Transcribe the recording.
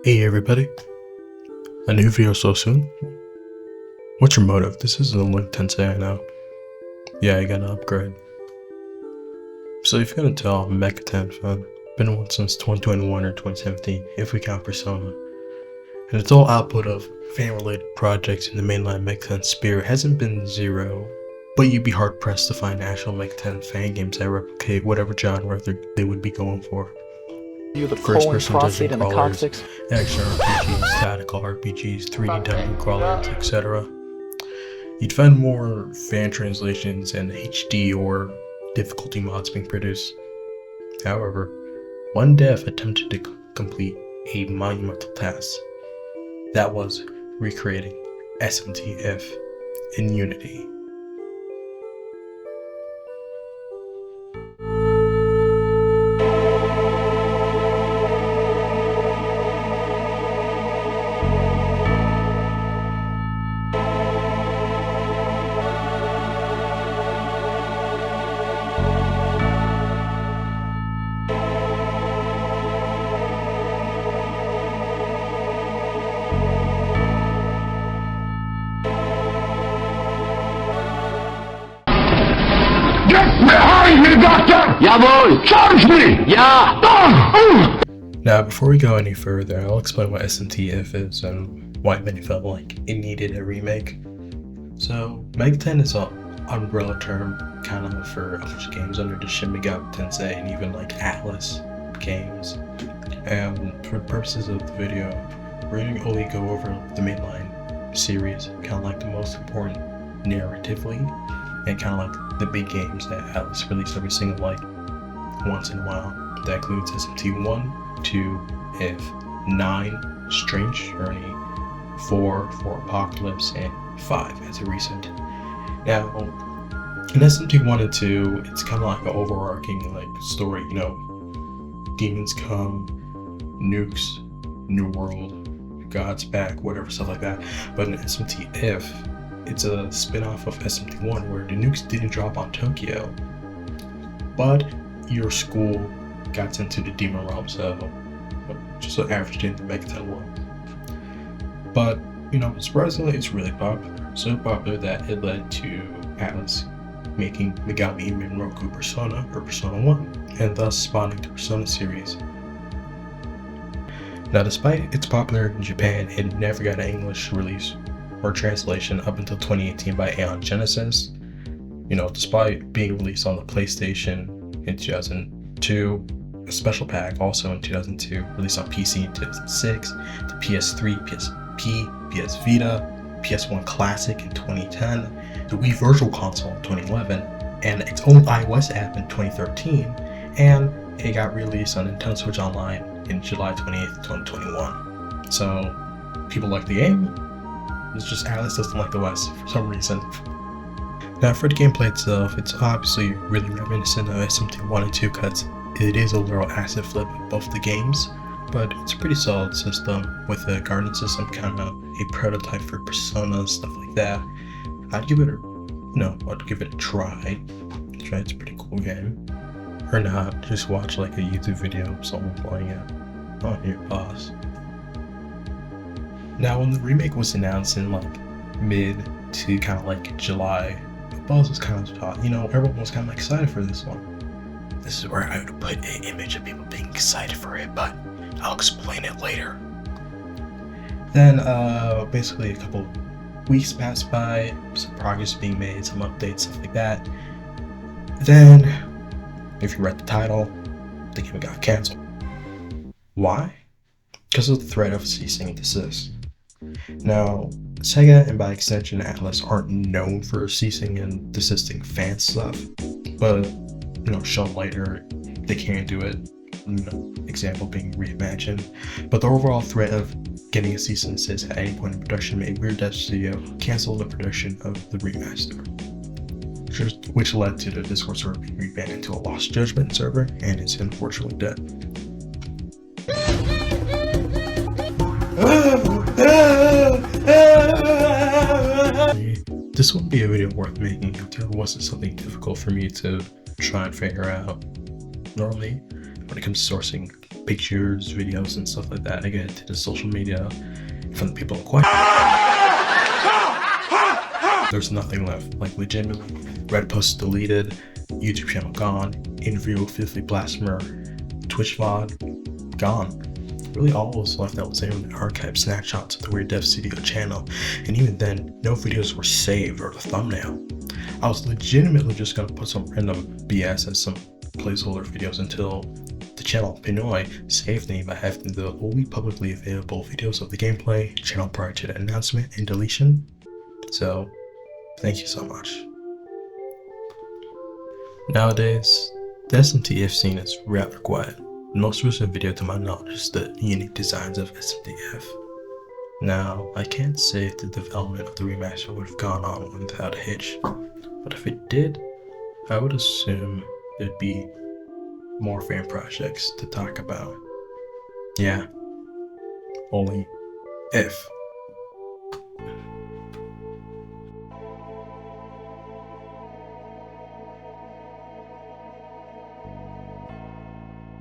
Hey everybody, a new video so soon? What's your motive? This isn't a Link Tensei, I know. Yeah, I got an upgrade. So if you're gonna tell, I'm a Mecha 10 fan. Been one since 2021 or 2017, if we count Persona. And it's all output of fan-related projects in the mainline Mecha 10 sphere. It hasn't been zero, but you'd be hard-pressed to find actual Mecha 10 fan games that replicate whatever genre they would be going for. You the First-person prostate dungeon and the crawlers, coccyx. action RPGs, tactical RPGs, 3D dungeon crawlers, etc. You'd find more fan translations and HD or difficulty mods being produced. However, one dev attempted to complete a monumental task. That was recreating SMT If in Unity. Get behind me, Doctor! Jawohl! Charge me! Ja! Now, before we go any further, I'll explain what SMT If is and why many felt like it needed a remake. So, Mecha 10 is an umbrella term kind of for a bunch of games under the Shin Megami Tensei and even like Atlus games. And for the purposes of the video, we're going to only go over the mainline series, kind of like the most important narratively, and kind of like the big games that Atlus released every single like once in a while. That includes SMT 1, 2, If, 9, Strange Journey, 4 for Apocalypse, and 5 as a recent. Now, in SMT 1 and 2, it's kind of like an overarching like story, you know, demons come, nukes, new world, God's back, whatever, stuff like that. But in SMT If, it's a spin-off of SMT 1 where the nukes didn't drop on Tokyo, but your school got sent to the demon realm, so just an average day in the Mecha 10 world. But, you know, surprisingly, it's really popular. So popular that it led to Atlus making Megami Minroku Persona, or Persona 1, and thus spawning the Persona series. Now, despite its popularity in Japan, it never got an English release or translation up until 2018 by Aeon Genesis. You know, despite being released on the PlayStation in 2002, a special pack also in 2002, released on PC in 2006, to PS3, PSP, PS Vita, PS1 Classic in 2010, the Wii Virtual Console in 2011, and its own iOS app in 2013, and it got released on Nintendo Switch Online in July 28th, 2021. So, people like the game. It's just Atlus doesn't like the West for some reason. Now for the gameplay itself, it's obviously really reminiscent of SMT 1 and 2 because it is a literal asset flip of both the games, but it's a pretty solid system with a garden system, kind of a prototype for Persona and stuff like that. I'd give it a try. It's a pretty cool game. Or not, just watch like a YouTube video of someone playing it on your pause. Now, when the remake was announced in like mid to kind of like July, the buzz was kind of hot. You know, everyone was kind of excited for this one. This is where I would put an image of people being excited for it, but I'll explain it later. Then, basically a couple weeks passed by, some progress being made, some updates, stuff like that. Then, if you read the title, the game got canceled. Why? Because of the threat of cease and desist. Now, Sega and by extension Atlus aren't known for ceasing and desisting fan stuff, but you know, shown later they can do it. You know, example being Reimagined. But the overall threat of getting a cease and desist at any point in production made Weird Death Studio cancel the production of the remaster, which led to the Discord server being rebanned into a Lost Judgment server, and it's unfortunately dead. This wouldn't be a video worth making if there wasn't something difficult for me to try and figure out. Normally, when it comes to sourcing pictures, videos, and stuff like that. I get to the social media from the people in question. There's nothing left. Like legitimately, Reddit posts deleted, YouTube channel gone, interview with Filthy Blasphemer, Twitch VOD gone. Really all was left out was the archive snapshots of the Weird Dev Studio channel, and even then, no videos were saved or the thumbnail. I was legitimately just gonna put some random BS as some placeholder videos until the channel Pinoy saved me by having the only publicly available videos of the gameplay channel prior to the announcement and deletion. So, thank you so much. Nowadays, the SMT If scene is rather quiet. The most recent video to my knowledge is the unique designs of SMT If. Now, I can't say if the development of the remaster would have gone on without a hitch, but if it did, I would assume there'd be more fan projects to talk about. Yeah, only if.